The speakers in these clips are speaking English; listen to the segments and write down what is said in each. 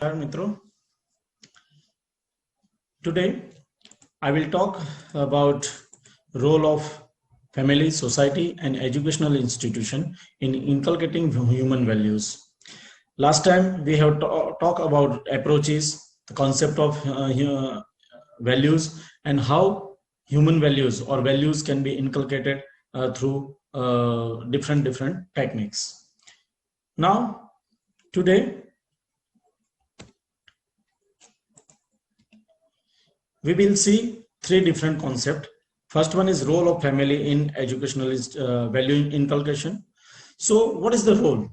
Namaskar Mitro. Today I will talk about role of family, society and educational institution in inculcating human values. Last time we have talked about approaches, the concept of values and how human values or values can be inculcated through different techniques. Now today we will see three different concepts. First one is role of family in educational value inculcation. So what is the role?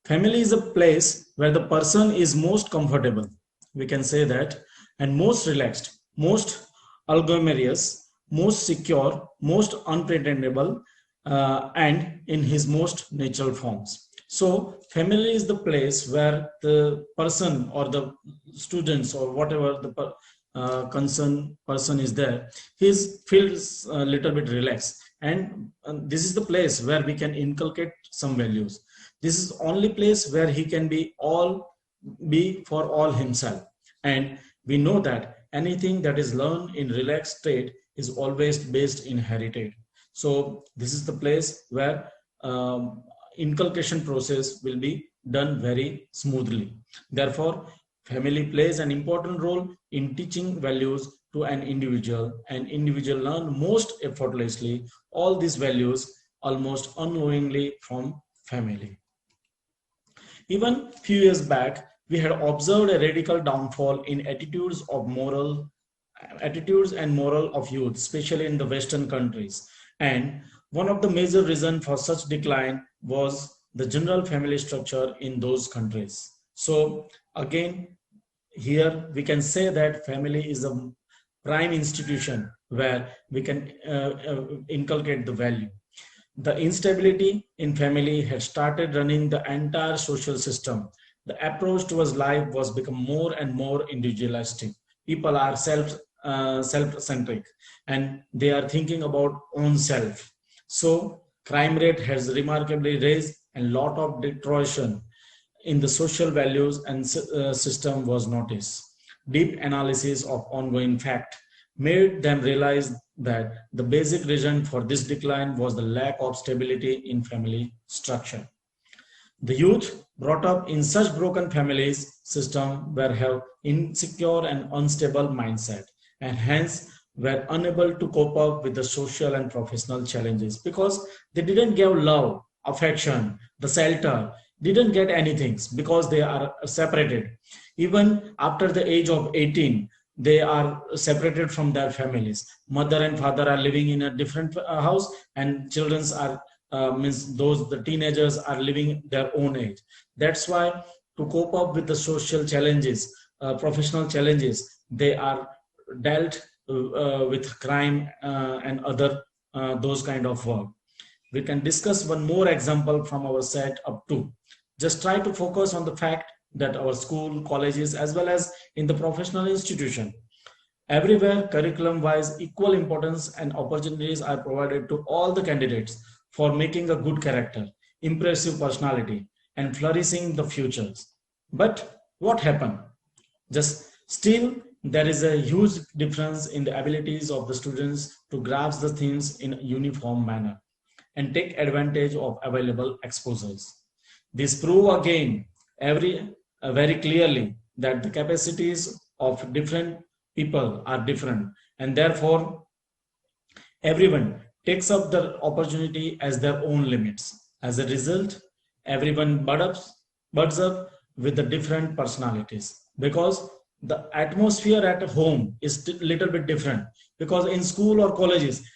Family is a place where the person is most comfortable, we can say that, and most relaxed, most algorithmic, most secure, most unpretendable, and in his most natural forms. So family is the place where the person or the students or whatever the concerned person is there, he feels a little bit relaxed, and this is the place where we can inculcate some values. This is only place where he can be for all himself, and we know that anything that is learned in relaxed state is always based in heritage. So this is the place where inculcation process will be done very smoothly. Therefore family plays an important role in teaching values to an individual, and individual learn most effortlessly all these values almost unknowingly from family. Even few years back, we had observed a radical downfall in attitudes and moral of youth, especially in the Western countries. And one of the major reasons for such decline was the general family structure in those countries. So again, here we can say that family is a prime institution where we can inculcate the value. The instability in family had started running the entire social system. The approach towards life was become more and more individualistic. People are self-centric, and they are thinking about own self. So crime rate has remarkably raised, and lot of deterioration in the social values and system was noticed. Deep analysis of ongoing fact made them realize that the basic reason for this decline was the lack of stability in family structure. The youth brought up in such broken families system were have insecure and unstable mindset, and hence were unable to cope up with the social and professional challenges because they didn't give love, affection, the shelter, didn't get anything because they are separated. Even after the age of 18, they are separated from their families. Mother and father are living in a different house, and children are the teenagers are living their own age. That's why to cope up with the social challenges, professional challenges, they are dealt with crime and other those kind of work. We can discuss one more example from our set up to. Just try to focus on the fact that our school, colleges, as well as in the professional institution, everywhere curriculum-wise equal importance and opportunities are provided to all the candidates for making a good character, impressive personality, and flourishing the futures. But what happened? Just still there is a huge difference in the abilities of the students to grasp the things in a uniform manner and take advantage of available exposures. This prove again very clearly that the capacities of different people are different, and therefore everyone takes up the opportunity as their own limits. As a result, everyone buds up with the different personalities, because the atmosphere at home is little bit different, because in school or colleges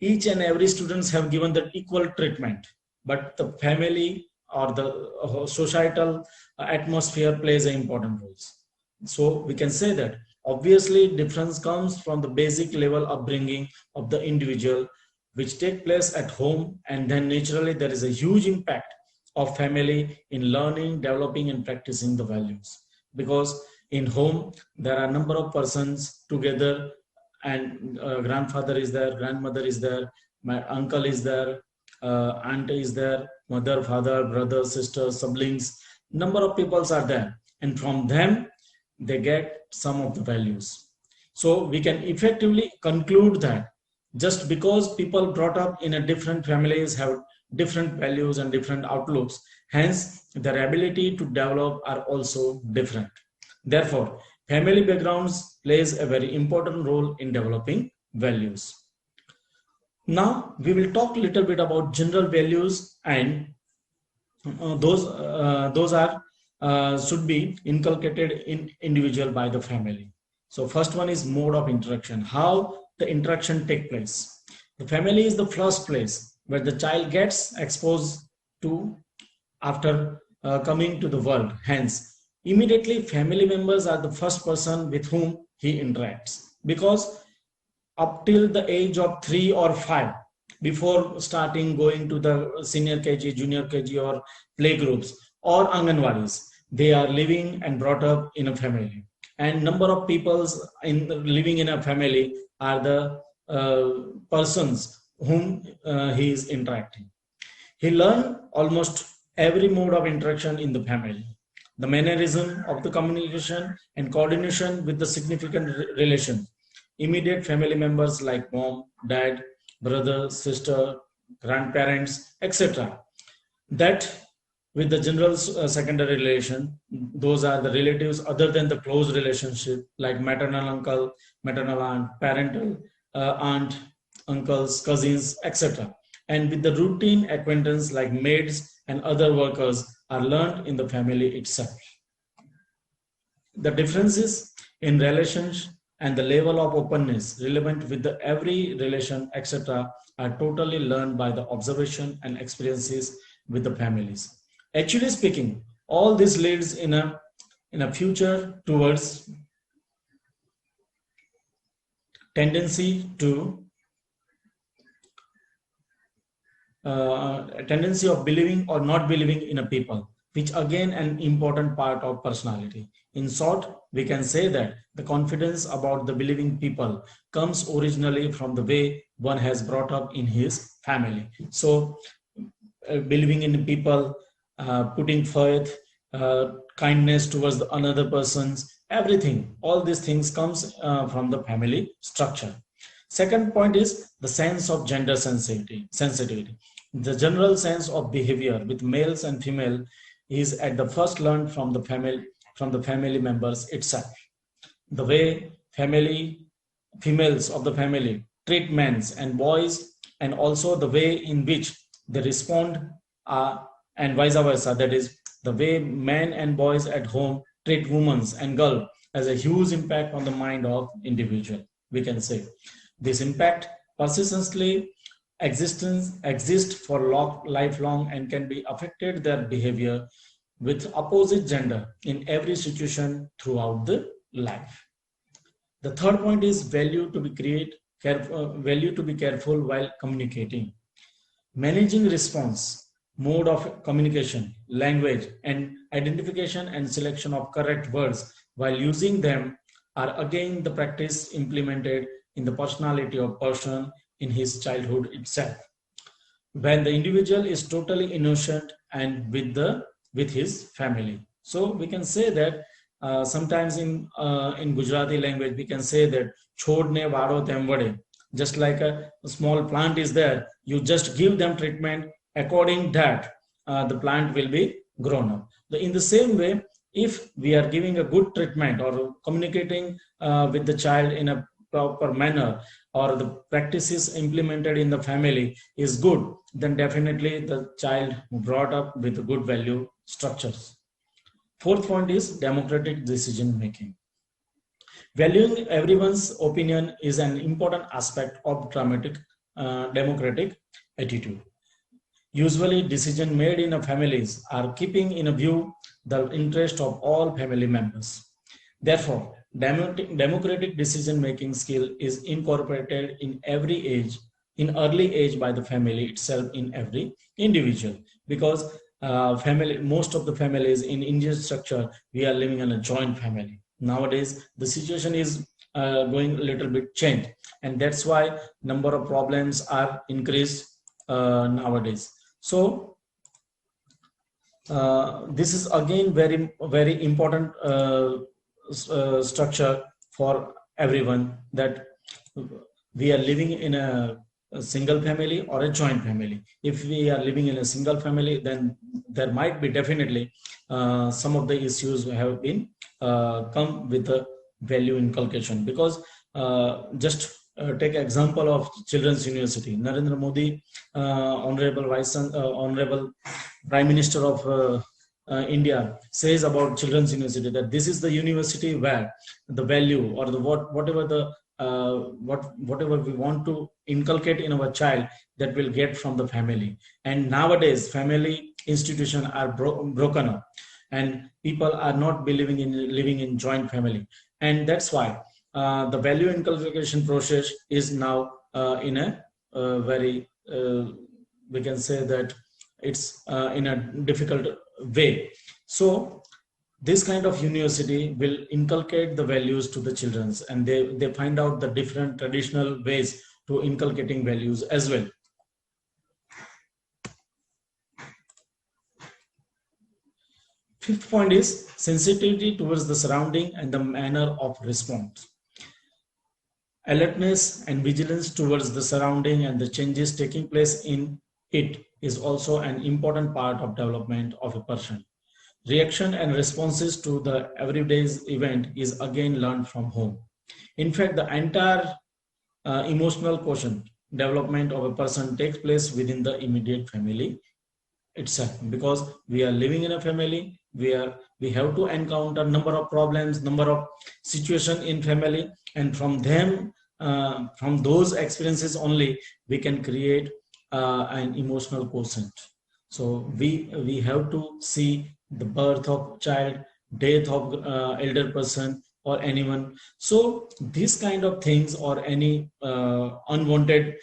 each and every students have given the equal treatment, but the family or the societal atmosphere plays an important role. So we can say that obviously difference comes from the basic level upbringing of the individual, which take place at home, and then naturally there is a huge impact of family in learning, developing and practicing the values, because in home there are a number of persons together, and grandfather is there, grandmother is there, my uncle is there, aunt is there, mother, father, brother, sister, siblings, number of peoples are there, and from them they get some of the values. So we can effectively conclude that just because people brought up in a different families have different values and different outlooks, hence their ability to develop are also different. Therefore, family backgrounds plays a very important role in developing values. Now we will talk a little bit about general values, and those are should be inculcated in individual by the family. So first one is mode of interaction, how the interaction take place. The family is the first place where the child gets exposed to after coming to the world. Hence, immediately family members are the first person with whom he interacts, because up till the age of 3 or 5, before starting going to the senior KG, junior KG or playgroups or Anganwadis, they are living and brought up in a family. And number of peoples in living in a family are the persons whom he is interacting. He learned almost every mode of interaction in the family. The mannerism of the communication and coordination with the significant relation. Immediate family members like mom, dad, brother, sister, grandparents, etc. That with the general secondary relation, those are the relatives other than the close relationship like maternal uncle, maternal aunt, parental aunt, uncles, cousins, etc. And with the routine acquaintance like maids and other workers are learned in the family itself. The differences in relations and the level of openness relevant with the every relation, etc., are totally learned by the observation and experiences with the families. Actually speaking, all this leads in a future towards tendency of believing or not believing in a people, which again an important part of personality. In short, we can say that the confidence about the believing people comes originally from the way one has brought up in his family. So believing in people, putting faith, kindness towards the another persons, everything, all these things comes from the family structure. Second point is the sense of gender sensitivity. The general sense of behavior with males and female is at the first learned from the family members itself. The way females of the family treat men and boys, and also the way in which they respond, and vice versa. That is the way men and boys at home treat women and girls has a huge impact on the mind of individual. We can say this impact persistently exists for lifelong and can be affected their behavior with opposite gender in every situation throughout the life. The third point is value to be careful while communicating. Managing response, mode of communication, language, and identification and selection of correct words while using them are again the practice implemented in the personality of person in his childhood itself, when the individual is totally innocent and with his family. So we can say that sometimes in Gujarati language we can say that chodne varo tem vade. Just like a small plant is there, you just give them treatment according that the plant will be grown up. In the same way, if we are giving a good treatment or communicating with the child in a proper manner, or the practices implemented in the family is good, then definitely the child brought up with good value structures. Fourth point is democratic decision making. Valuing everyone's opinion is an important aspect of democratic attitude. Usually decisions made in families are keeping in view the interest of all family members. Therefore, democratic decision-making skill is incorporated in early age by the family itself in every individual, because most of the families in Indian structure, we are living in a joint family. Nowadays, the situation is going a little bit changed, and that's why number of problems are increased nowadays. So this is again very important structure for everyone, that we are living in a single family or a joint family. If we are living in a single family, then there might be definitely some of the issues have been come with the value inculcation, because just take example of Children's University. Narendra Modi, honorable Prime Minister of India, says about Children's University that this is the university where the value or the whatever we want to inculcate in our child, that will get from the family. And nowadays family institutions are broken up, and people are not believing in living in joint family, and that's why the value inculcation process is now in a very we can say that it's in a difficult way. So this kind of university will inculcate the values to the children, and they find out the different traditional ways to inculcating values as well. Fifth point is sensitivity towards the surrounding and the manner of response. Alertness and vigilance towards the surrounding and the changes taking place in it is also an important part of development of a person. Reaction and responses to the everyday event is again learned from home. In fact, the entire emotional quotient development of a person takes place within the immediate family itself, because we are living in a family where we have to encounter number of problems, number of situations in family, and from them, from those experiences only, we can create an emotional quotient. So we have to see the birth of child, death of elder person or anyone. So these kind of things or any unwanted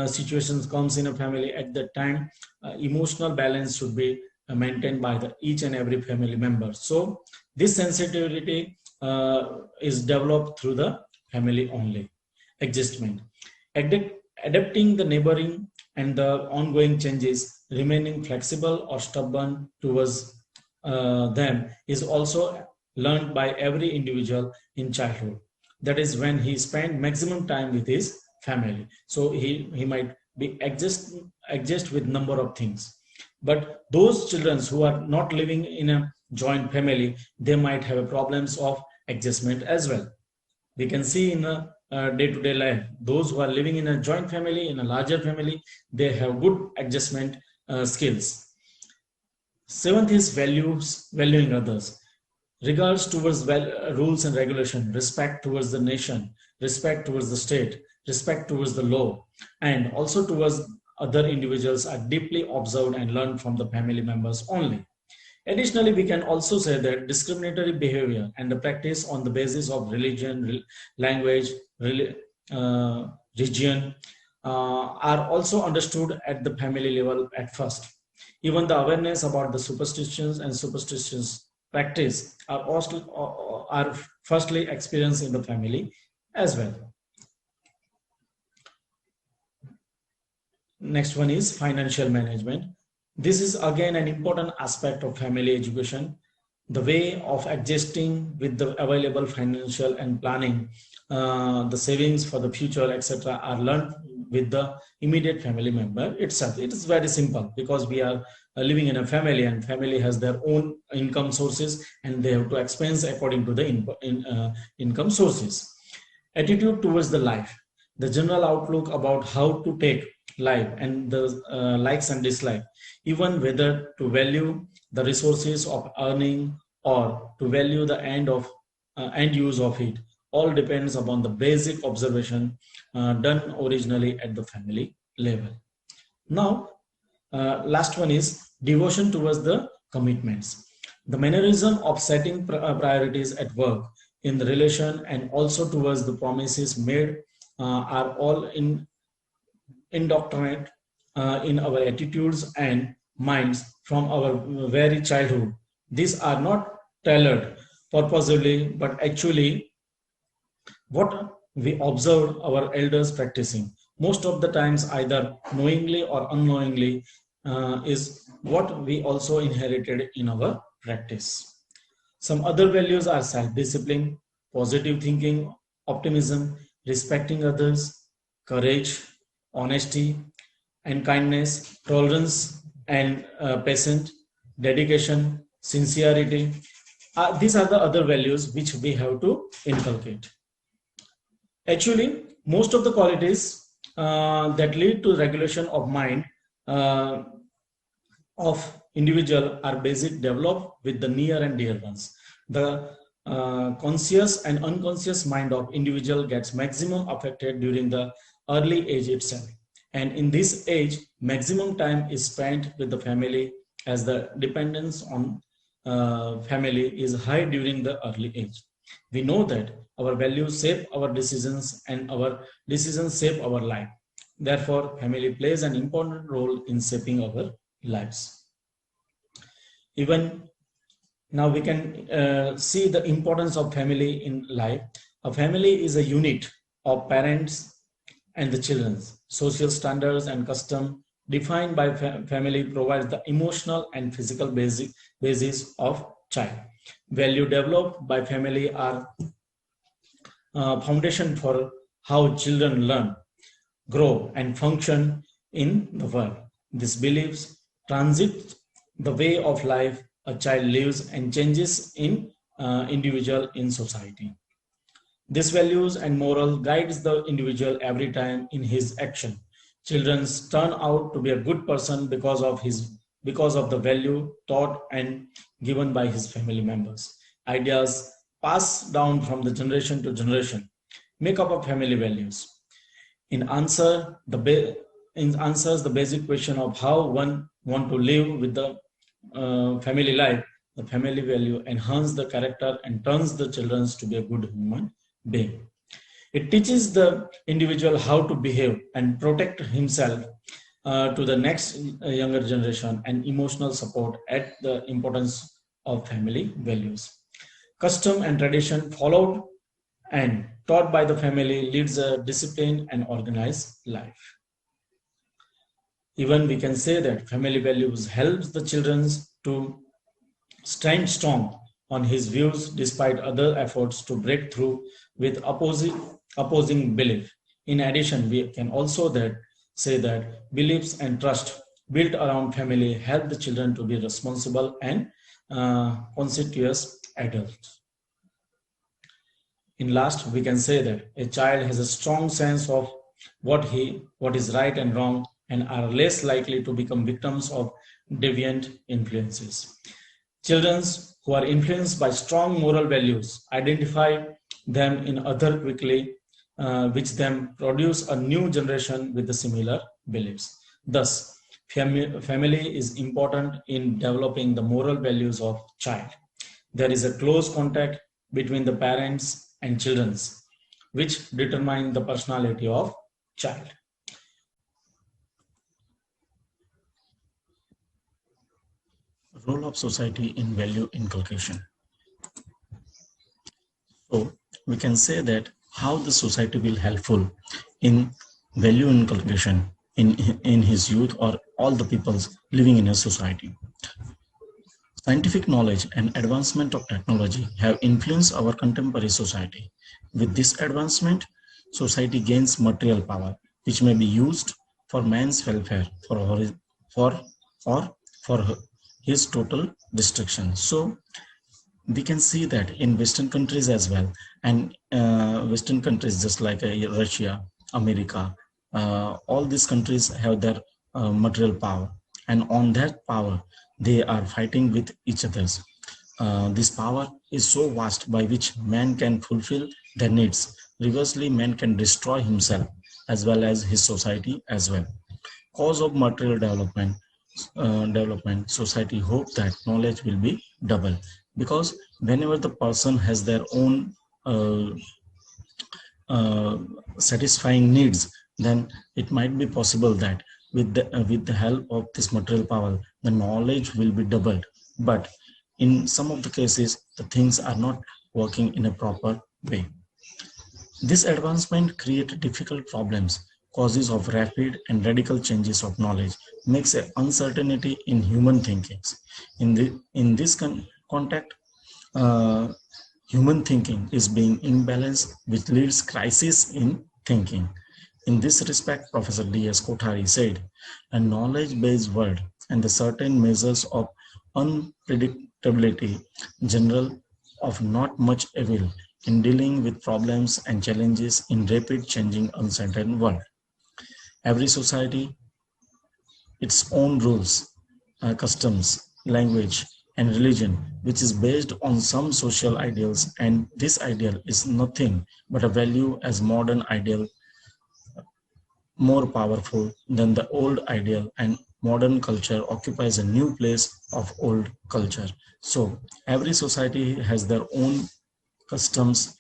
situations comes in a family, at that time emotional balance should be maintained by each and every family member. So this sensitivity is developed through the family only. Adjustment, adapting the neighboring and the ongoing changes, remaining flexible or stubborn towards them is also learned by every individual in childhood. That is when he spent maximum time with his family. So he might be adjust with number of things. But those children who are not living in a joint family, they might have problems of adjustment as well. We can see in a day-to-day life, those who are living in a joint family, in a larger family, they have good adjustment skills. Seventh is valuing others. Regards towards rules and regulation, respect towards the nation, respect towards the state, respect towards the law, and also towards other individuals are deeply observed and learned from the family members only. Additionally, we can also say that discriminatory behavior and the practice on the basis of religion, language, region are also understood at the family level at first. Even the awareness about the superstitions and superstitious practice are firstly experienced in the family as well. Next one is financial management. This is again an important aspect of family education. The way of adjusting with the available financial and planning, the savings for the future, etc., are learned with the immediate family member itself. It is very simple because we are living in a family, and family has their own income sources, and they have to expense according to the income sources. Attitude towards the life, the general outlook about how to take life and the likes and dislikes, even whether to value the resources of earning or to value the end use of it, all depends upon the basic observation done originally at the family level. Now, last one is devotion towards the commitments. The mannerism of setting priorities at work, in the relation, and also towards the promises made are all indoctrinate in our attitudes and minds from our very childhood. These are not tailored purposefully, but actually what we observe our elders practicing. Most of the times, either knowingly or unknowingly, is what we also inherited in our practice. Some other values are self-discipline, positive thinking, optimism, respecting others, courage, honesty, and kindness, tolerance and patience, dedication, sincerity. These are the other values which we have to inculcate. Actually, most of the qualities that lead to regulation of mind uh, of individual are basic developed with the near and dear ones. The conscious and unconscious mind of individual gets maximum affected during the early age itself. And in this age, maximum time is spent with the family as the dependence on family is high during the early age. We know that our values shape our decisions and our decisions shape our life. Therefore, family plays an important role in shaping our lives. Even now we can see the importance of family in life. A family is a unit of parents and the children. Social standards and custom defined by family provides the emotional and physical basis of child. Value developed by family are foundation for how children learn, grow, and function in the world. These beliefs transit the way of life a child lives and changes in individual in society. These values and moral guides the individual every time in his action. Children turn out to be a good person because of the value taught and given by his family members. Ideas passed down from the generation to generation make up of family values. In answers the basic question of how one want to live with the family life, the family value enhance the character and turns the children to be a good human being. It teaches the individual how to behave and protect himself to the next younger generation, and emotional support at the importance of family values. Custom and tradition followed and taught by the family leads a disciplined and organized life. Even we can say that family values helps the children to stand strong on his views despite other efforts to break through with opposing belief. In addition, we can also say that beliefs and trust built around family help the children to be responsible and conscientious adults. In last, we can say that a child has a strong sense of what is right and wrong and are less likely to become victims of deviant influences. Children who are influenced by strong moral values identify them in other quickly, which then produce a new generation with the similar beliefs. Thus, family is important in developing the moral values of child. There is a close contact between the parents and children, which determine the personality of child. Role of society in value inculcation. So we can say that how the society will helpful in value inculcation in his youth or all the peoples living in a society. Scientific knowledge and advancement of technology have influenced our contemporary society. With this advancement, society gains material power, which may be used for man's welfare for his total destruction. So we can see that in Western countries as well, and Western countries just like Russia, America, all these countries have their material power, and on that power they are fighting with each other. This power is so vast by which man can fulfill their needs. Reversely, man can destroy himself as well as his society as well. Cause of material development, society hopes that knowledge will be double, because whenever the person has their own satisfying needs, then it might be possible that with the help of this material power, the knowledge will be doubled. But in some of the cases, the things are not working in a proper way. This advancement creates difficult problems. Causes of rapid and radical changes of knowledge makes an uncertainty in human thinking. In this context, uh, human thinking is being imbalanced, which leads crisis in thinking. In this respect, Professor D.S. Kothari said, a knowledge-based world and the certain measures of unpredictability, general of not much avail in dealing with problems and challenges in rapid changing uncertain world. Every society its own rules, customs, language, and religion, which is based on some social ideals, and this ideal is nothing but a value as modern ideal more powerful than the old ideal, and modern culture occupies a new place of old culture. So every society has their own customs,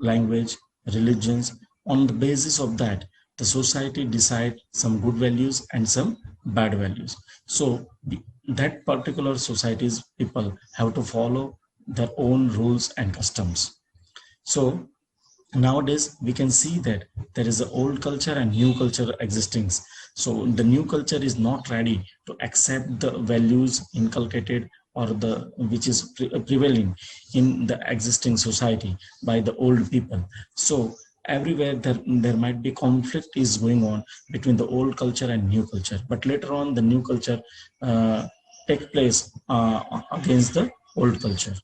language, religions. On the basis of that, the society decide some good values and some bad values. So that particular society's people have to follow their own rules and customs. So nowadays we can see that there is an old culture and new culture existing. So the new culture is not ready to accept the values inculcated or the which is prevailing in the existing society by the old people. So everywhere there might be conflict is going on between the old culture and new culture, but later on the new culture take place against the old culture.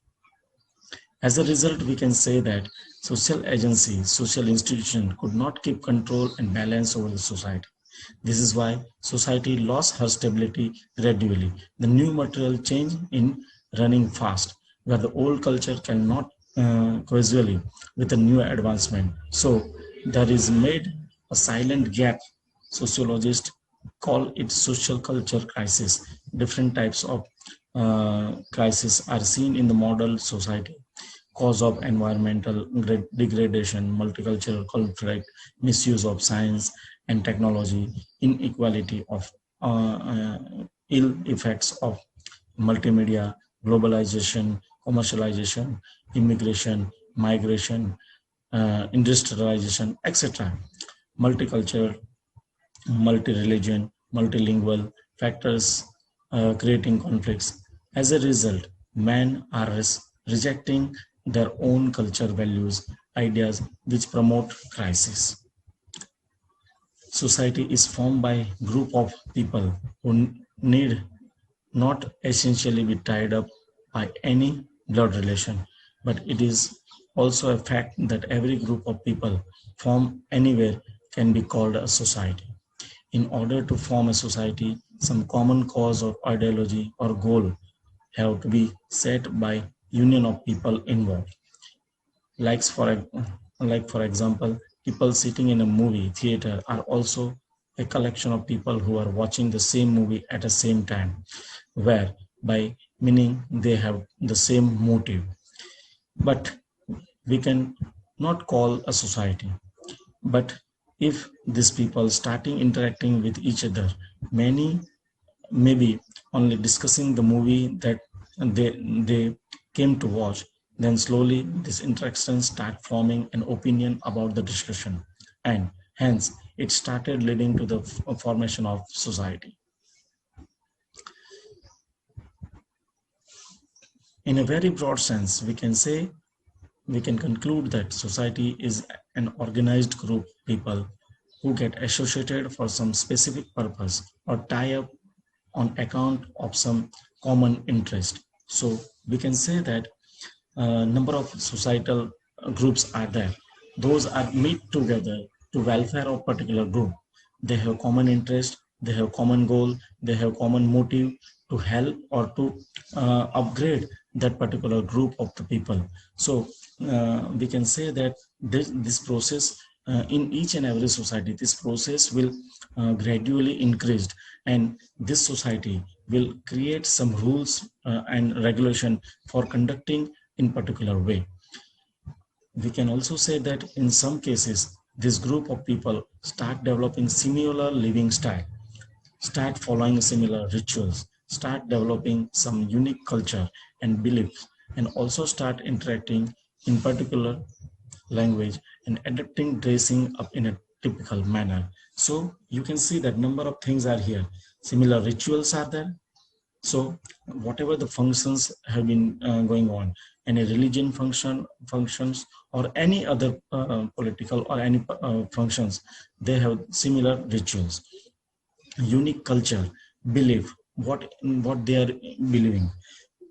As a result, we can say that social agency, social institution could not keep control and balance over the society. This is why society lost her stability gradually. The new material change in running fast, where the old culture cannot causally with a new advancement. So there is made a silent gap. Sociologists call it social culture crisis. Different types of crises are seen in the model society: cause of environmental degradation, multicultural conflict, misuse of science and technology, inequality of ill effects of multimedia, globalization, commercialization, immigration, migration, industrialization, etc. Multicultural, multi-religion, multilingual factors creating conflicts. As a result, men are rejecting their own culture values, ideas which promote crisis. Society is formed by group of people who need not essentially be tied up by any blood relation, but it is also a fact that every group of people formed anywhere can be called a society. In order to form a society, some common cause or ideology or goal have to be set by union of people involved. Likes for like for example, people sitting in a movie theater are also a collection of people who are watching the same movie at the same time, where by meaning they have the same motive. But we can not call a society. But if these people starting interacting with each other, many maybe only discussing the movie that they came to watch, then slowly these interactions start forming an opinion about the discussion, and hence it started leading to the formation of society. In a very broad sense, we can conclude that society is an organized group of people who get associated for some specific purpose or tie up on account of some common interest. So we can say that a number of societal groups are there. Those are meet together to welfare of particular group. They have common interest, they have common goal, they have common motive to help or to upgrade that particular group of the people. So we can say that this process in each and every society, this process will gradually increase, and this society will create some rules and regulation for conducting in particular way. We can also say that in some cases, this group of people start developing similar living style, start following similar rituals, start developing some unique culture and beliefs, and also start interacting in particular language and adapting dressing up in a typical manner. So you can see that number of things are here. Similar rituals are there, So whatever the functions have been going on, any religion functions or any other political or any functions, they have similar rituals, unique culture, belief, what they are believing,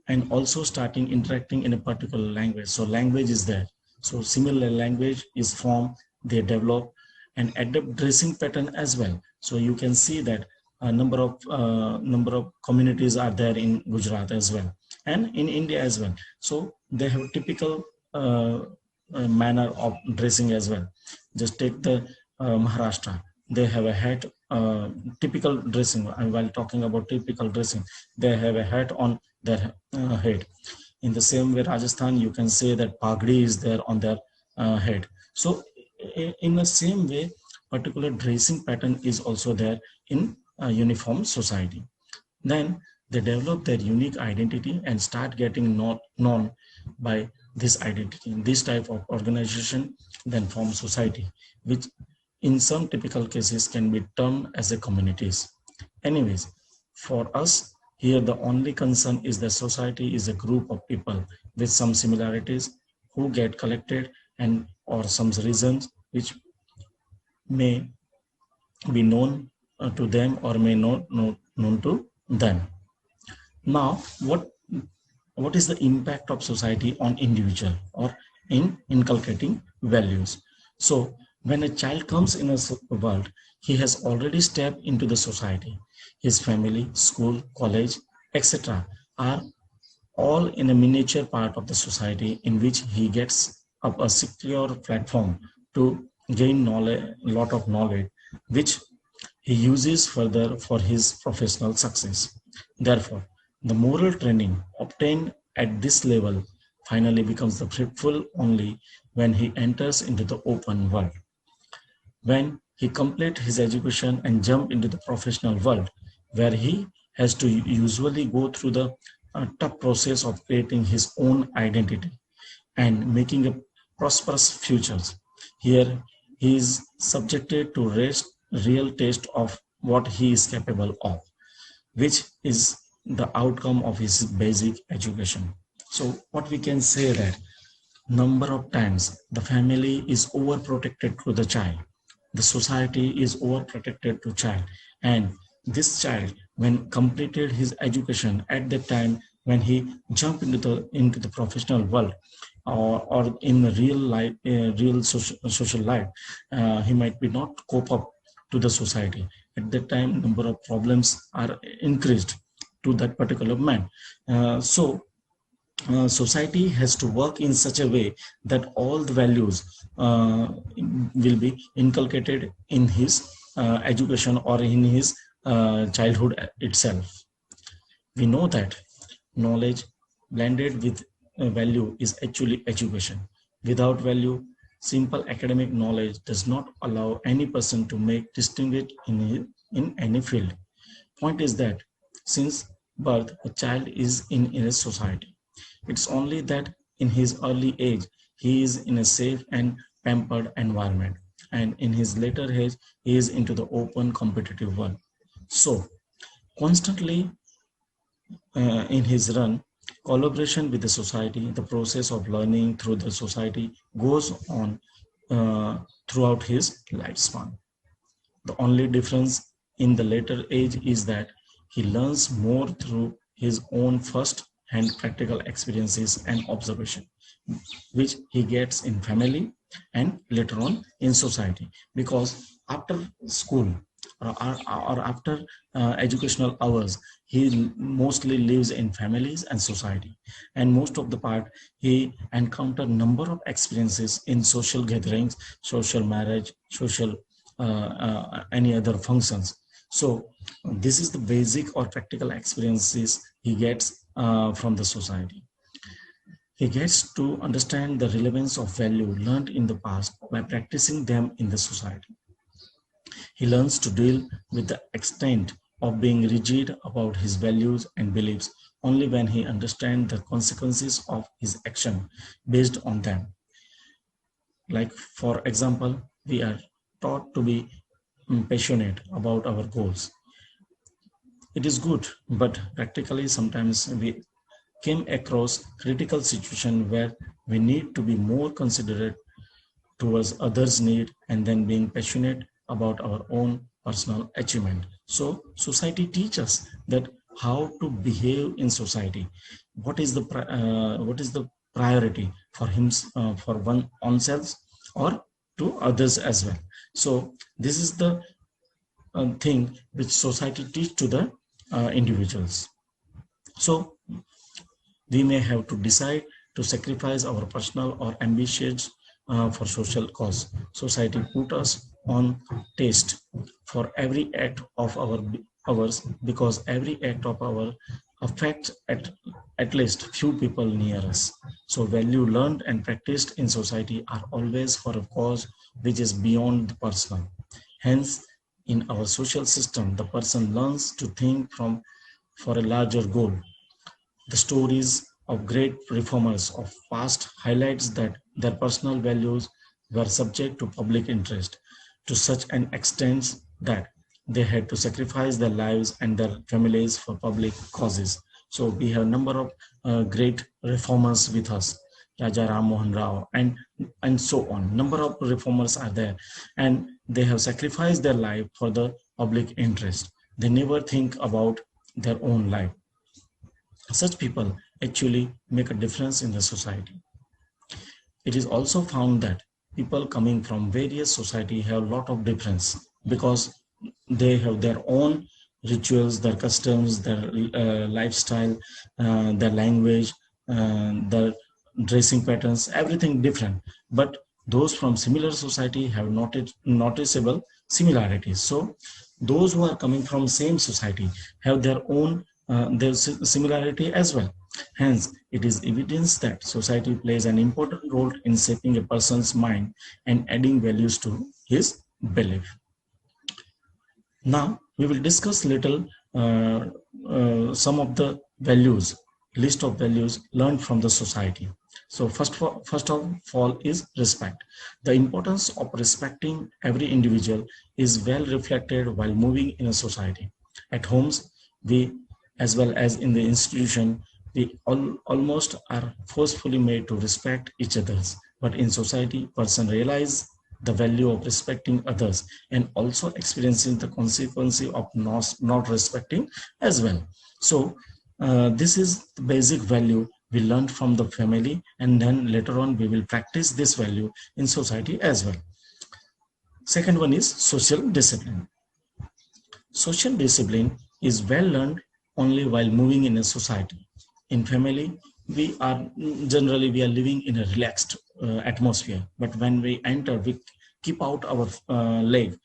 and also starting interacting in a particular language. So language is there. So similar language is formed, they develop and adapt dressing pattern as well. So you can see that a number of communities are there in Gujarat as well and in India as well. So they have typical manner of dressing as well. Just take the Maharashtra. They have a hat, typical dressing. While talking about typical dressing, they have a hat on their head. In the same way, Rajasthan, you can say that pagdi is there on their head. So in the same way, particular dressing pattern is also there in a uniform society. Then they develop their unique identity and start getting known by this identity. This type of organization then form society, which in some typical cases can be termed as a communities. Anyways, for us here, the only concern is that society is a group of people with some similarities who get collected and or some reasons which may be known to them or may not known to them. Now, what is the impact of society on individual or in inculcating values? So when a child comes in a world, he has already stepped into the society. His family, school, college, etc. are all in a miniature part of the society in which he gets up a secure platform to gain knowledge, lot of knowledge, which he uses further for his professional success. Therefore, the moral training obtained at this level finally becomes the fruitful only when he enters into the open world. When he completes his education and jump into the professional world, where he has to usually go through the tough process of creating his own identity and making a prosperous futures. Here, he is subjected to real taste of what he is capable of, which is the outcome of his basic education. So what we can say that number of times the family is overprotected to the child, the society is overprotected to child, and this child when completed his education at the time when he jumped into the professional world or in the real life, real social life, he might be not cope up to the society. At that time, number of problems are increased to that particular man. Society has to work in such a way that all the values will be inculcated in his education or in his childhood itself. We know that knowledge blended with value is actually education. Without value, simple academic knowledge does not allow any person to make distinguish in any field. Point is that since birth, a child is in a society. It's only that in his early age, he is in a safe and pampered environment. And in his later age, he is into the open competitive world. So constantly in his run, collaboration with the society, the process of learning through the society goes on throughout his lifespan. The only difference in the later age is that he learns more through his own first hand practical experiences and observation, which he gets in family and later on in society. Because after school or after educational hours, he mostly lives in families and society. And most of the part, he encountered number of experiences in social gatherings, social marriage, social any other functions. So this is the basic or practical experiences he gets from the society. He gets to understand the relevance of value learned in the past by practicing them in the society. He learns to deal with the extent of being rigid about his values and beliefs only when he understands the consequences of his action based on them. Like, for example, we are taught to be passionate about our goals. It is good, but practically sometimes we came across critical situation where we need to be more considerate towards others' need and then being passionate about our own personal achievement. So society teaches that how to behave in society. What is the priority for him, for one oneself or to others as well. So this is the thing which society teach to the individuals. So we may have to decide to sacrifice our personal or ambitions for social cause. Society put us on taste for every act of ours because every act of our affects at least few people near us. So value learned and practiced in society are always for a cause which is beyond the personal. Hence, in our social system, the person learns to think from for a larger goal. The stories of great reformers of past highlights that their personal values were subject to public interest to such an extent that they had to sacrifice their lives and their families for public causes. So we have a number of great reformers with us, Raja Ram Mohan Rao, and so on. Number of reformers are there, and they have sacrificed their life for the public interest. They never think about their own life. Such people actually make a difference in the society. It is also found that people coming from various society have a lot of difference because they have their own rituals, their customs, their lifestyle, their language, their dressing patterns, everything different. But those from similar society have noticeable similarities. So those who are coming from same society have their own their similarity as well. Hence, it is evidence that society plays an important role in shaping a person's mind and adding values to his belief. Now, we will discuss little some of the values, list of values learned from the society. So first of all is respect. The importance of respecting every individual is well reflected while moving in a society. At homes, we as well as in the institution, we almost are forcefully made to respect each others. But in society, person realize the value of respecting others and also experiencing the consequence of not respecting as well. So this is the basic value we learned from the family, and then later on we will practice this value in society as well. Second one is social discipline. Social discipline is well learned only while moving in a society. In family, we are generally we are living in a relaxed atmosphere, but when we enter, we keep out our leg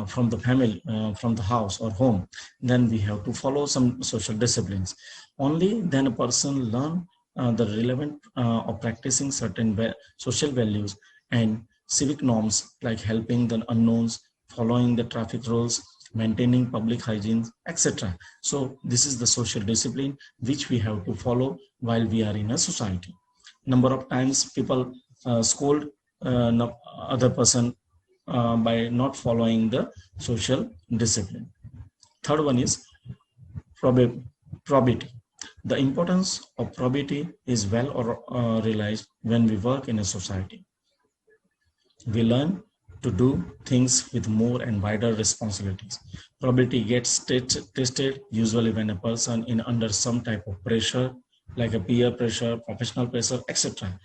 from the family, from the house or home. Then we have to follow some social disciplines. Only then a person learn the relevant of practicing certain social values and civic norms like helping the unknowns, following the traffic rules, maintaining public hygiene, etc. So this is the social discipline which we have to follow while we are in a society. Number of times people scold other person by not following the social discipline. Third one is probity. The importance of probity is well realized when we work in a society. We learn to do things with more and wider responsibilities. Probability gets tested usually when a person is under some type of pressure, like a peer pressure, professional pressure, etc.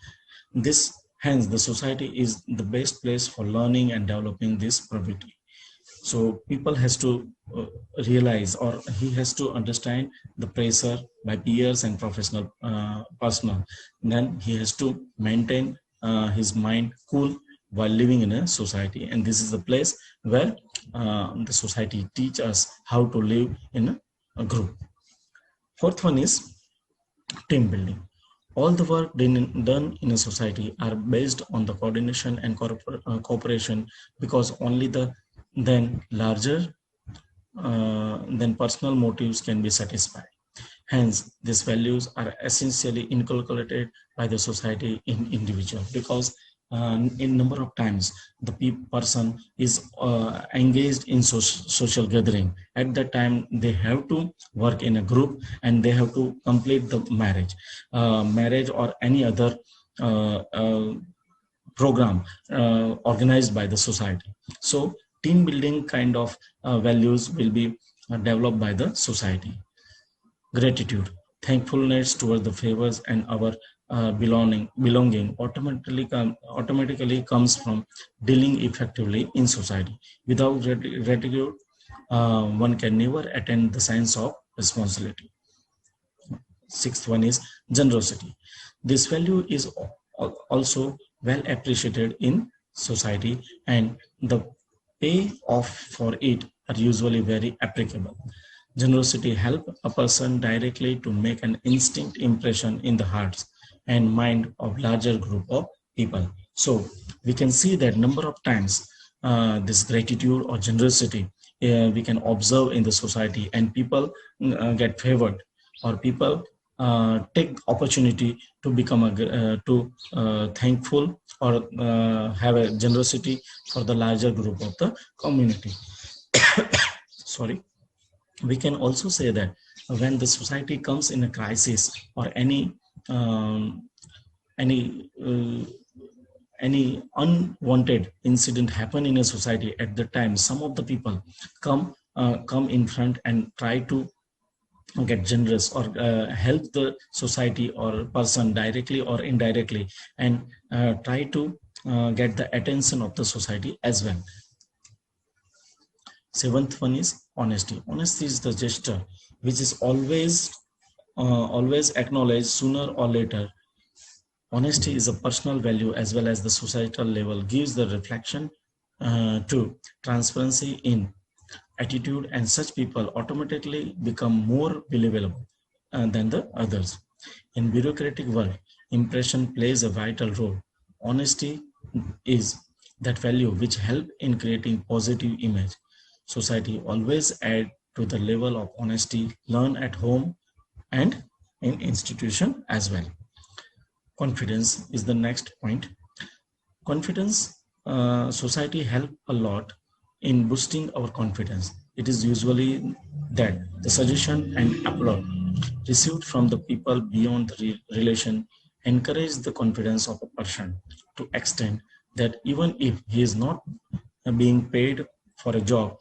Hence, the society is the best place for learning and developing this probability. So people has to realize, or he has to understand the pressure by peers and professional personnel. Then he has to maintain his mind cool while living in a society, and this is the place where the society teach us how to live in a group. Fourth one is team building. All the work done in a society are based on the coordination and cooperation, because only then larger than personal motives can be satisfied. Hence, these values are essentially inculcated by the society in individual, because in number of times the person is engaged in social gathering. At that time they have to work in a group and they have to complete the marriage or any other uh, uh, program organized by the society. So team building kind of values will be developed by the society. Gratitude, thankfulness toward the favors and our belonging automatically comes from dealing effectively in society. Without gratitude, one can never attain the sense of responsibility. Sixth one is generosity. This value is also well appreciated in society, and the pay off for it are usually very applicable. Generosity helps a person directly to make an instant impression in the hearts and mind of larger group of people. So we can see that number of times this gratitude or generosity we can observe in the society, and people get favored, or people take opportunity to become thankful or have a generosity for the larger group of the community. Sorry. We can also say that when the society comes in a crisis or um, any any unwanted incident happen in a society, at the time some of the people come in front and try to get generous or help the society or person directly or indirectly, and try to get the attention of the society as well. Seventh one is honesty. Honesty is the gesture which is always acknowledged sooner or later. Honesty is a personal value as well as the societal level, gives the reflection to transparency in attitude, and such people automatically become more believable than the others. In bureaucratic world, impression plays a vital role. Honesty is that value which help in creating positive image. Society always add to the level of honesty learned at home and in institution as well. Confidence is the next point. Confidence, society help a lot in boosting our confidence. It is usually that the suggestion and applaud received from the people beyond the relation encourage the confidence of a person to extend that even if he is not being paid for a job,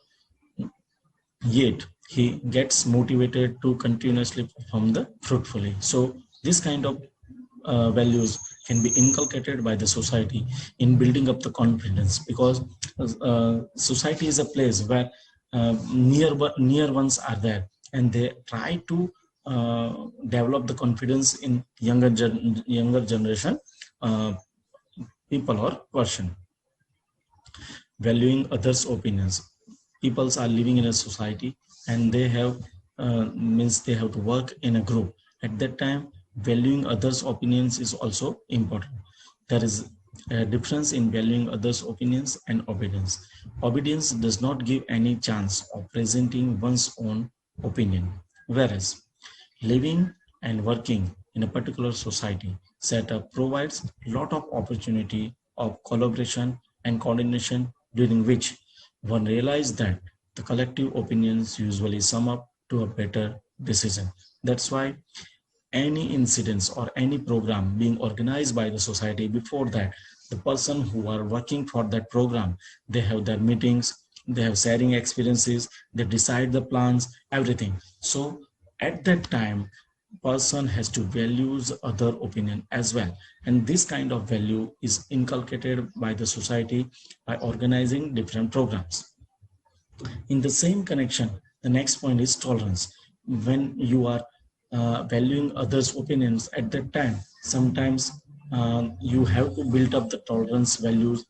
yet he gets motivated to continuously perform the fruitfully. So this kind of values can be inculcated by the society in building up the confidence, because society is a place where near ones are there, and they try to develop the confidence in younger generation people or person. Valuing others opinions. Peoples are living in a society and they have means they have to work in a group. At that time valuing others opinions is also important. There is a difference in valuing others opinions and obedience. Obedience does not give any chance of presenting one's own opinion, whereas living and working in a particular society setup provides a lot of opportunity of collaboration and coordination, during which one realizes that the collective opinions usually sum up to a better decision. That's why any incidents or any program being organized by the society, before that the person who are working for that program, they have their meetings, they have sharing experiences, they decide the plans, everything. So at that time person has to values other opinion as well, and this kind of value is inculcated by the society by organizing different programs. In the same connection, the next point is tolerance. When you are valuing others opinions, at that time sometimes you have to build up the tolerance values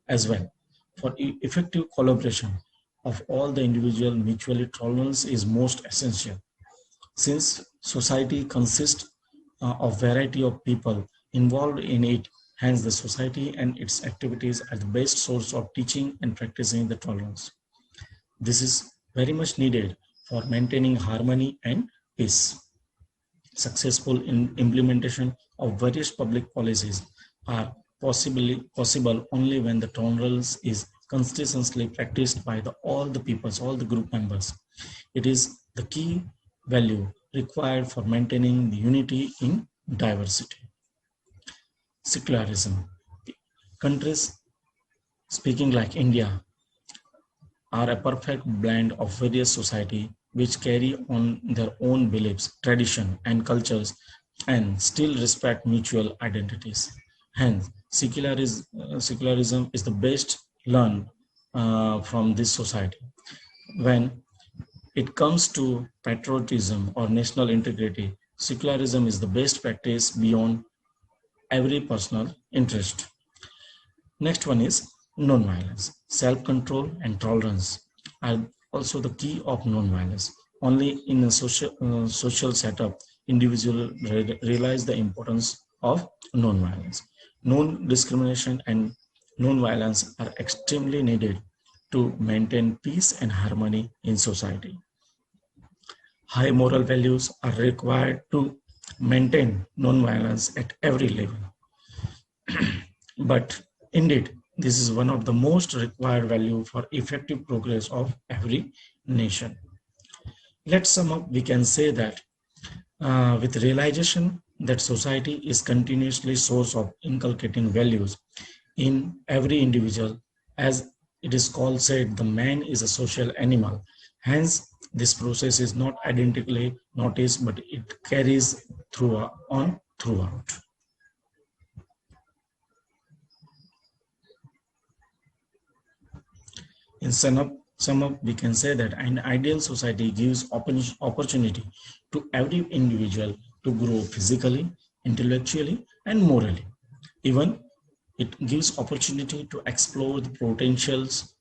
as well. For effective collaboration of all the individual, mutually tolerance is most essential. Since society consists of variety of people involved in it, hence the society and its activities are the best source of teaching and practicing the tolerance. This is very much needed for maintaining harmony and peace. Successful in implementation of various public policies are possible only when the tolerance is consistently practiced by all the peoples, all the group members. It is the key value required for maintaining the unity in diversity. Secularism. Countries speaking like India are a perfect blend of various society which carry on their own beliefs, tradition, and cultures and still respect mutual identities. Hence, secularism is the best learned from this society. When it comes to patriotism or national integrity, secularism is the best practice beyond every personal interest. Next one is non-violence. Self-control and tolerance are also the key of non-violence. Only in a social setup, individuals realize the importance of non-violence. Non-discrimination and non-violence are extremely needed to maintain peace and harmony in society. High moral values are required to maintain non-violence at every level. But indeed, this is one of the most required value for effective progress of every nation. Let's sum up, we can say that with realization that society is continuously source of inculcating values in every individual, as it is called said, the man is a social animal. Hence, this process is not identically noticed, but it carries throughout. In sum up, we can say that an ideal society gives opportunity to every individual to grow physically, intellectually, and morally. Even it gives opportunity to explore the potentials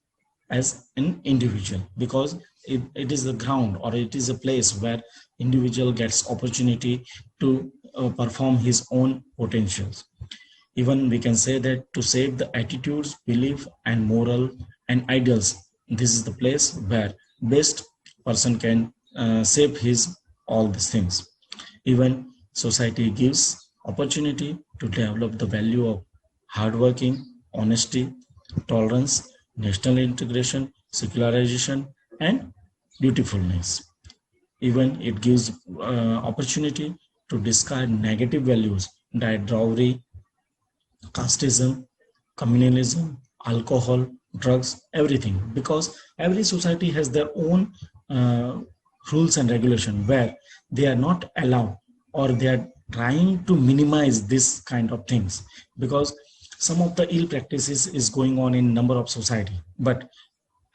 as an individual, because it is the ground, or it is a place where individual gets opportunity to perform his own potentials. Even we can say that to save the attitudes, belief, and moral and ideals, this is the place where best person can save his all these things. Even society gives opportunity to develop the value of hardworking, honesty, tolerance, national integration, secularization, and dutifulness. Even it gives opportunity to discard negative values like dowry, casteism, communalism, alcohol, drugs, everything, because every society has their own rules and regulation where they are not allowed, or they are trying to minimize this kind of things, because some of the ill practices is going on in number of society. But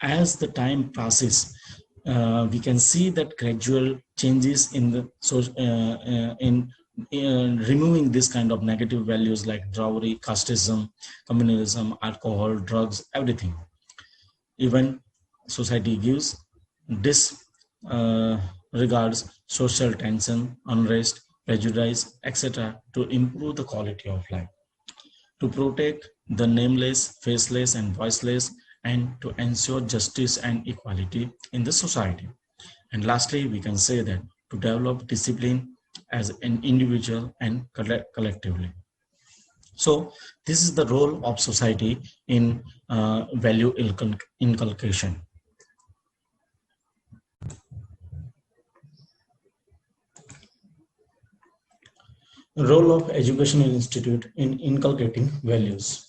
as the time passes, we can see that gradual changes in the in removing this kind of negative values like dowry, casteism, communalism, alcohol, drugs, everything. Even society gives this regards social tension, unrest, prejudice, etc. to improve the quality of life, to protect the nameless, faceless, and voiceless, and to ensure justice and equality in the society. And lastly, we can say that to develop discipline as an individual and collectively. So this is the role of society in value inculcation. Role of educational institute in inculcating values.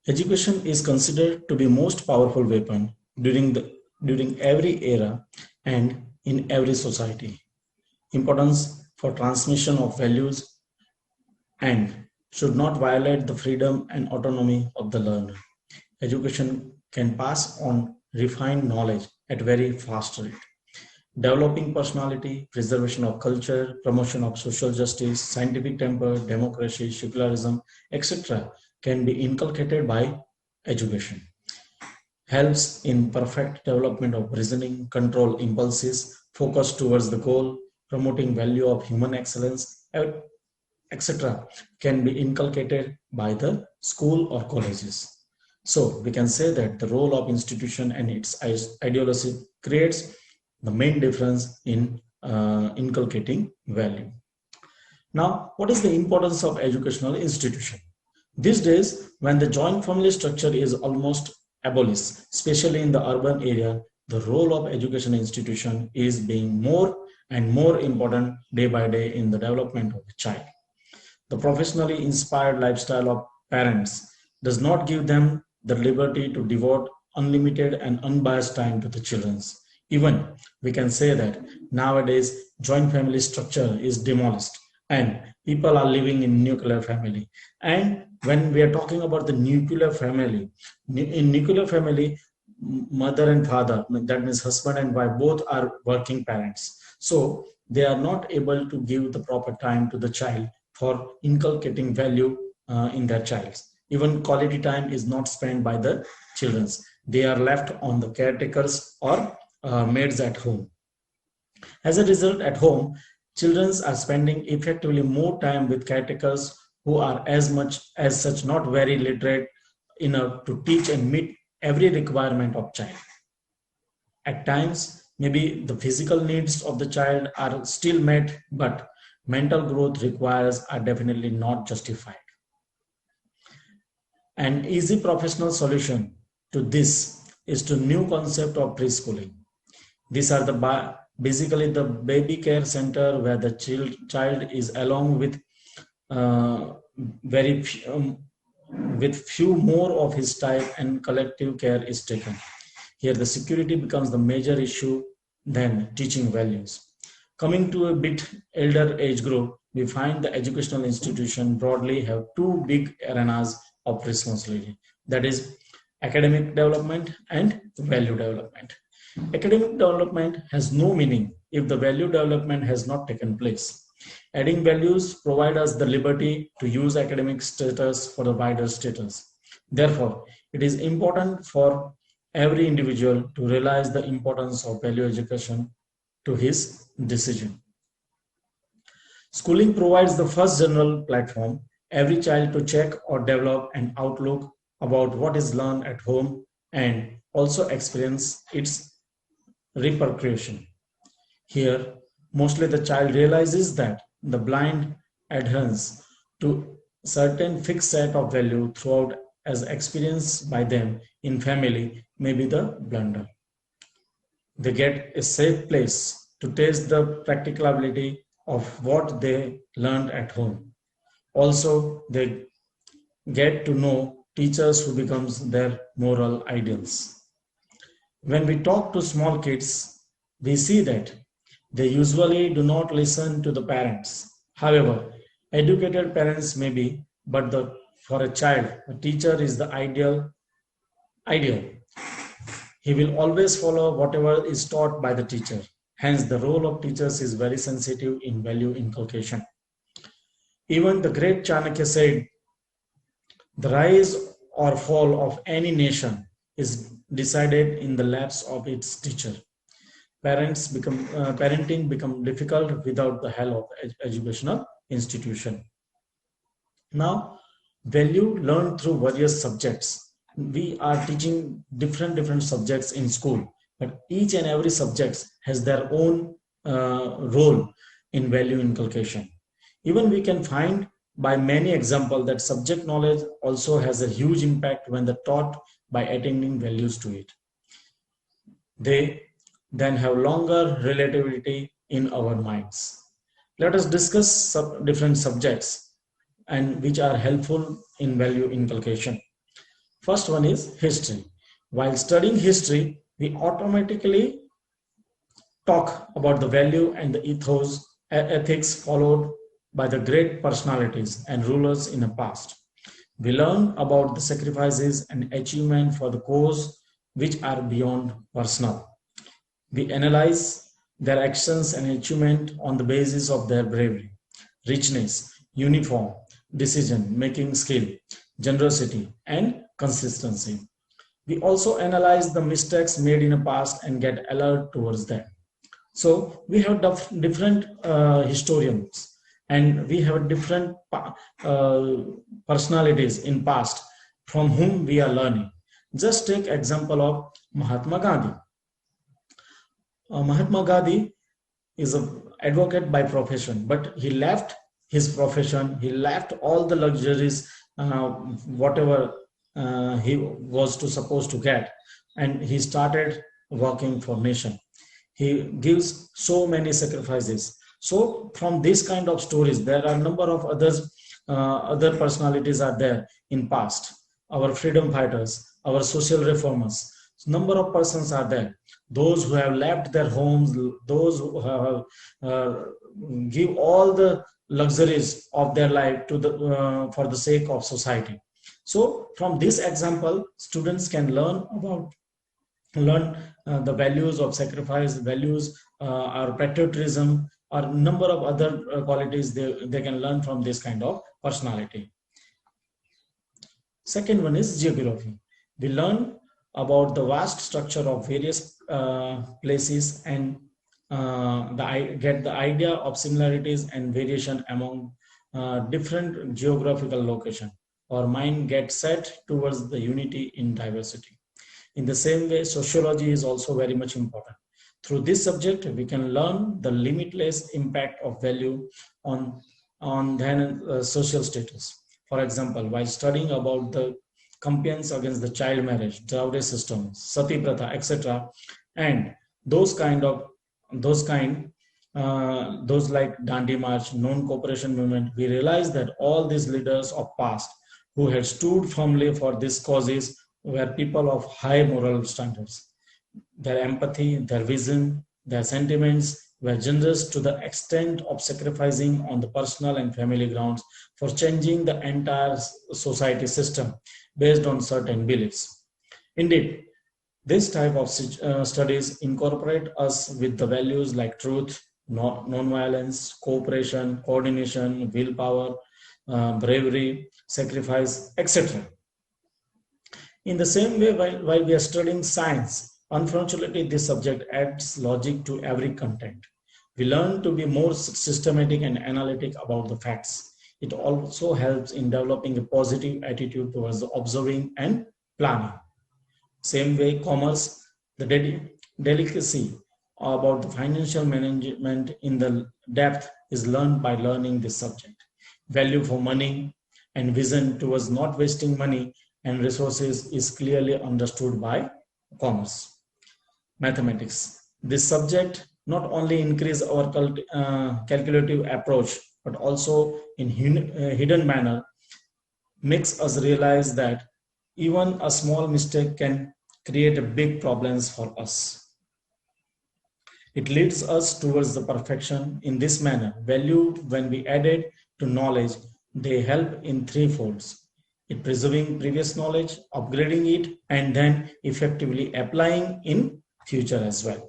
Education is considered to be most powerful weapon during every era and in every society. Importance for transmission of values and should not violate the freedom and autonomy of the learner. Education can pass on refined knowledge at very fast rate. Developing personality, preservation of culture, promotion of social justice, scientific temper, democracy, secularism, etc. can be inculcated by education. Helps in perfect development of reasoning, control impulses, focus towards the goal, promoting value of human excellence, etc. can be inculcated by the school or colleges. So we can say that the role of institution and its ideology creates the main difference in inculcating value. Now, what is the importance of educational institution? These days, when the joint family structure is almost abolished, especially in the urban area, the role of education institution is being more and more important day by day in the development of the child. The professionally inspired lifestyle of parents does not give them the liberty to devote unlimited and unbiased time to the children. Even we can say that nowadays joint family structure is demolished and people are living in nuclear family. And when we are talking about the nuclear family, in nuclear family, mother and father, that means husband and wife, both are working parents. So they are not able to give the proper time to the child for inculcating value in their child. Even quality time is not spent by the children. They are left on the caretakers or maids at home. As a result, at home, children are spending effectively more time with caretakers who are as much as such not very literate enough to teach and meet every requirement of child. At times, maybe the physical needs of the child are still met, but mental growth requires are definitely not justified. An easy professional solution to this is to new concept of preschooling. These are the basically the baby care center where the child is along with with few more of his type and collective care is taken. Here the security becomes the major issue than teaching values. Coming to a bit elder age group, we find the educational institution broadly have two big arenas of responsibility. That is academic development and value development. Academic development has no meaning if the value development has not taken place. Adding values provide us the liberty to use academic status for the wider status. Therefore, it is important for every individual to realize the importance of value education to his decision. Schooling provides the first general platform every child to check or develop an outlook about what is learned at home and also experience its repercussion. Here, mostly the child realizes that the blind adherence to certain fixed set of value throughout as experienced by them in family may be the blunder. They get a safe place to test the practicability of what they learned at home. Also, they get to know teachers who becomes their moral ideals. When we talk to small kids, we see that they usually do not listen to the parents. However, educated parents may be, but for a child, a teacher is the ideal. He will always follow whatever is taught by the teacher. Hence, the role of teachers is very sensitive in value inculcation. Even the great Chanakya said, the rise or fall of any nation is decided in the laps of its teacher. Parenting become difficult without the help of educational institution. Now, value learned through various subjects. We are teaching different subjects in school, but each and every subject has their own role in value inculcation. Even we can find by many examples that subject knowledge also has a huge impact when they're taught by attaining values to it. They then have longer relativity in our minds. Let us discuss different subjects and which are helpful in value inculcation. First one is history. While studying history, we automatically talk about the value and the ethos, ethics followed by the great personalities and rulers in the past. We learn about the sacrifices and achievement for the cause which are beyond personal. We analyze their actions and achievement on the basis of their bravery, richness, uniform, decision-making skill, generosity, and consistency. We also analyze the mistakes made in the past and get alert towards them. So we have different historians and we have different personalities in past from whom we are learning. Just take example of Mahatma Gandhi. Mahatma Gandhi is an advocate by profession, but he left his profession, he left all the luxuries, whatever he was to supposed to get, and he started working for nation. He gives so many sacrifices. So from this kind of stories, there are a number of others, other personalities are there in past. Our freedom fighters, our social reformers, number of persons are there. Those who have left their homes, those who have give all the luxuries of their life to the for the sake of society. So from this example, students can learn the values of sacrifice, values or patriotism, or number of other qualities they can learn from this kind of personality. Second one is geography. We learn about the vast structure of various places and get the idea of similarities and variation among different geographical location. Our mind gets set towards the unity in diversity. In the same way, sociology is also very much important. Through this subject, we can learn the limitless impact of value on then social status. For example, while studying about the campaigns against the child marriage, dowry system, sati pratha, etc., and those like Dandi March, non-cooperation movement, we realize that all these leaders of past who had stood firmly for these causes were people of high moral standards. Their empathy, their vision, their sentiments were generous to the extent of sacrificing on the personal and family grounds for changing the entire society system based on certain beliefs. Indeed, this type of studies incorporate us with the values like truth, non-violence, cooperation, coordination, willpower, bravery, sacrifice, etc. In the same way, while we are studying science, unfortunately, this subject adds logic to every content. We learn to be more systematic and analytic about the facts. It also helps in developing a positive attitude towards observing and planning. Same way, commerce, the delicacy about the financial management in the depth is learned by learning this subject. Value for money and vision towards not wasting money and resources is clearly understood by commerce. Mathematics. This subject not only increase our calculative approach, but also in hidden manner makes us realize that even a small mistake can create a big problems for us. It leads us towards the perfection in this manner. Value, when we add it to knowledge, they help in three folds. It preserving previous knowledge, upgrading it, and then effectively applying in future as well.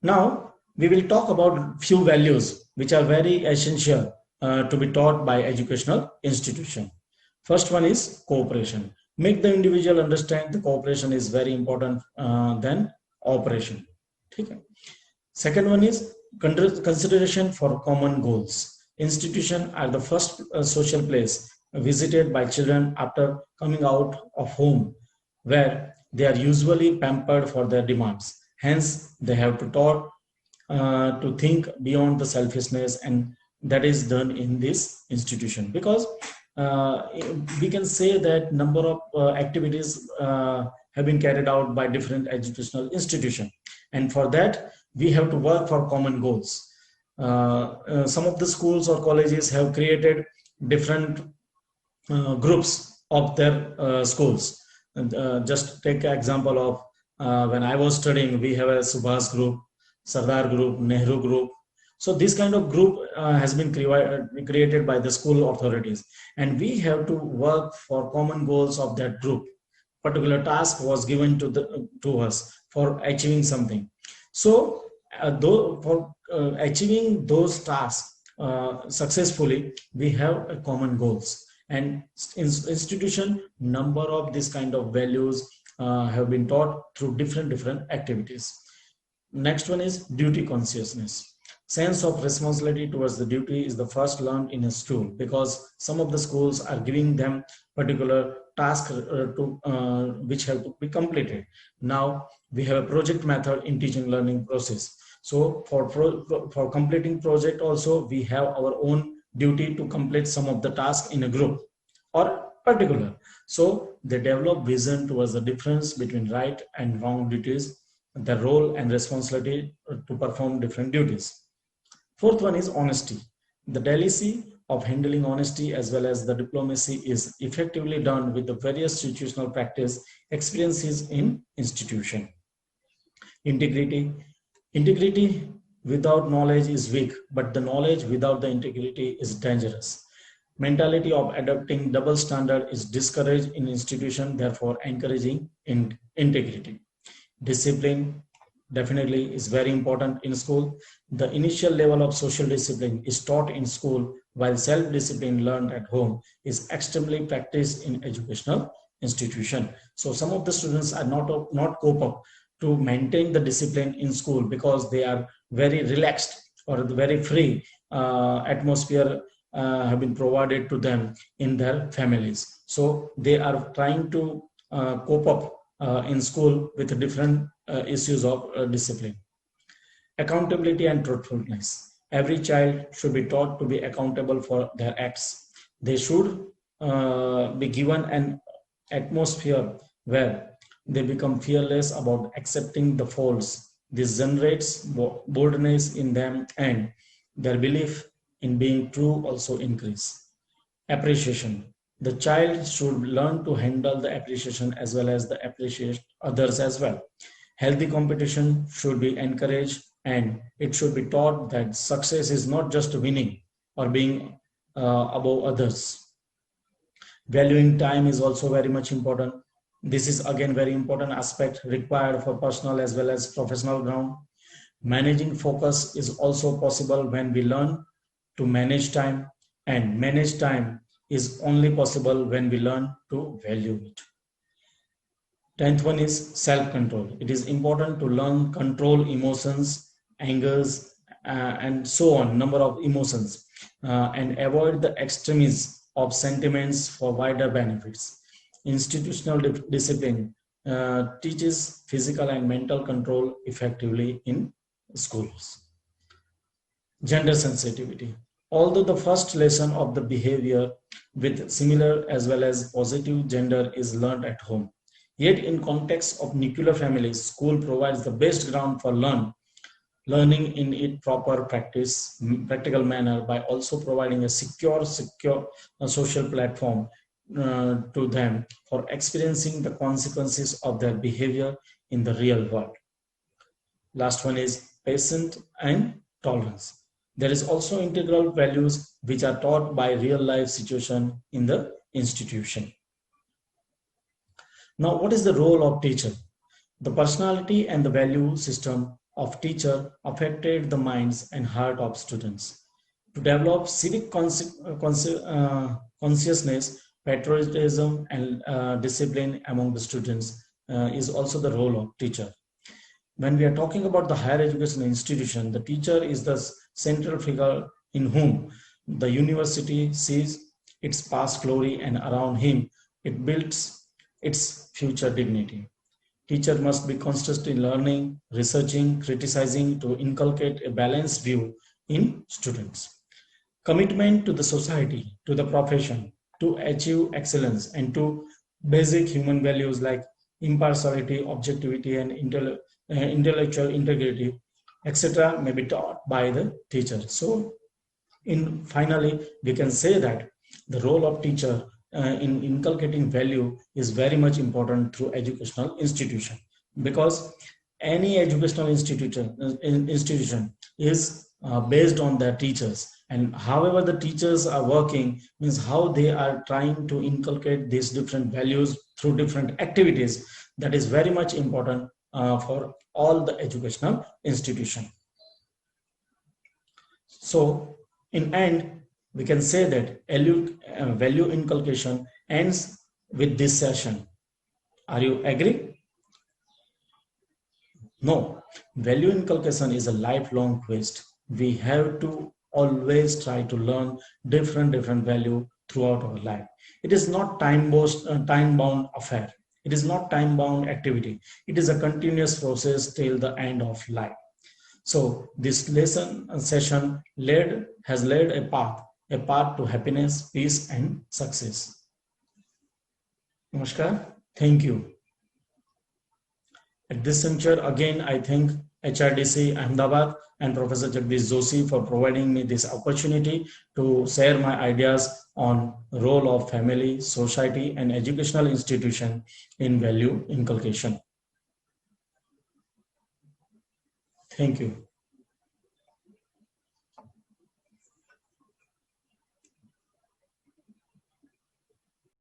Now, we will talk about few values which are very essential to be taught by educational institution. First one is cooperation. Make the individual understand the cooperation is very important than operation. Okay. Second one is consideration for common goals. Institutions are the first social place visited by children after coming out of home, where they are usually pampered for their demands. Hence, they have to taught to think beyond the selfishness, and that is done in this institution, because we can say that number of activities have been carried out by different educational institutions, and for that we have to work for common goals. Some of the schools or colleges have created different groups of their schools. And, just take an example of when I was studying, we have a Subhas group, Sardar group, Nehru group. So this kind of group has been created by the school authorities, and we have to work for common goals of that group. Particular task was given to us for achieving something. So for achieving those tasks successfully, we have a common goals, and institution number of this kind of values have been taught through different activities. Next one is duty consciousness. Sense of responsibility towards the duty is the first learned in a school, because some of the schools are giving them particular tasks which have to be completed. Now we have a project method in teaching learning process. So for completing project also, we have our own duty to complete some of the tasks in a group or particular. So they develop vision towards the difference between right and wrong duties, the role and responsibility to perform different duties. Fourth one is honesty. The delicacy of handling honesty as well as the diplomacy is effectively done with the various situational practice experiences in institution. Integrity. Integrity without knowledge is weak, but the knowledge without the integrity is dangerous. Mentality of adopting double standard is discouraged in institution, therefore encouraging integrity. Discipline definitely is very important in school. The initial level of social discipline is taught in school, while self-discipline learned at home is extremely practiced in educational institution. So some of the students are not cope up to maintain the discipline in school because they are very relaxed or very free atmosphere have been provided to them in their families. So they are trying to cope up in school with different issues of discipline. Accountability and truthfulness. Every child should be taught to be accountable for their acts. They should be given an atmosphere where they become fearless about accepting the faults. This generates boldness in them, and their belief in being true also increase. Appreciation. The child should learn to handle the appreciation as well as the appreciate others as well. Healthy competition should be encouraged, and it should be taught that success is not just winning or being above others. Valuing time is also very much important. This is again very important aspect required for personal as well as professional ground. Managing focus is also possible when we learn to manage time, and manage time is only possible when we learn to value it. 10th one is self-control. It is important to learn control emotions, angers, and so on, number of emotions, and avoid the extremes of sentiments for wider benefits. Institutional discipline teaches physical and mental control effectively in schools. Gender sensitivity. Although the first lesson of the behavior with similar as well as positive gender is learned at home, yet in context of nuclear families, school provides the best ground for learning in its proper practical manner by also providing a secure social platform to them for experiencing the consequences of their behavior in the real world. Last one is patience and tolerance. There is also integral values which are taught by real life situation in the institution. Now, what is the role of teacher? The personality and the value system of teacher affected the minds and heart of students. To develop civic consciousness, patriotism, and discipline among the students is also the role of teacher. When we are talking about the higher education institution, the teacher is the central figure in whom the university sees its past glory, and around him it builds its future dignity. Teacher must be constantly learning, researching, criticizing to inculcate a balanced view in students. Commitment to the society, to the profession, to achieve excellence, and to basic human values like impartiality, objectivity, and intellectual integrity, etc., may be taught by the teacher. So, finally, we can say that the role of teacher in inculcating value is very much important through educational institution, because any educational institution is based on their teachers, and however the teachers are working means how they are trying to inculcate these different values through different activities. That is very much important for all the educational institution. So in end, we can say that value inculcation ends with this session. Are you agree? No, value inculcation is a lifelong quest. We have to always try to learn different value throughout our life. It is not time bound affair. It is not time-bound activity. It is a continuous process till the end of life. So this lesson session has led a path to happiness, peace, and success. Namaskar. Thank you. At this juncture, again, I thank HRDC Ahmedabad and Professor Jagdish Joshi for providing me this opportunity to share my ideas on role of family, society, and educational institution in value inculcation. Thank you.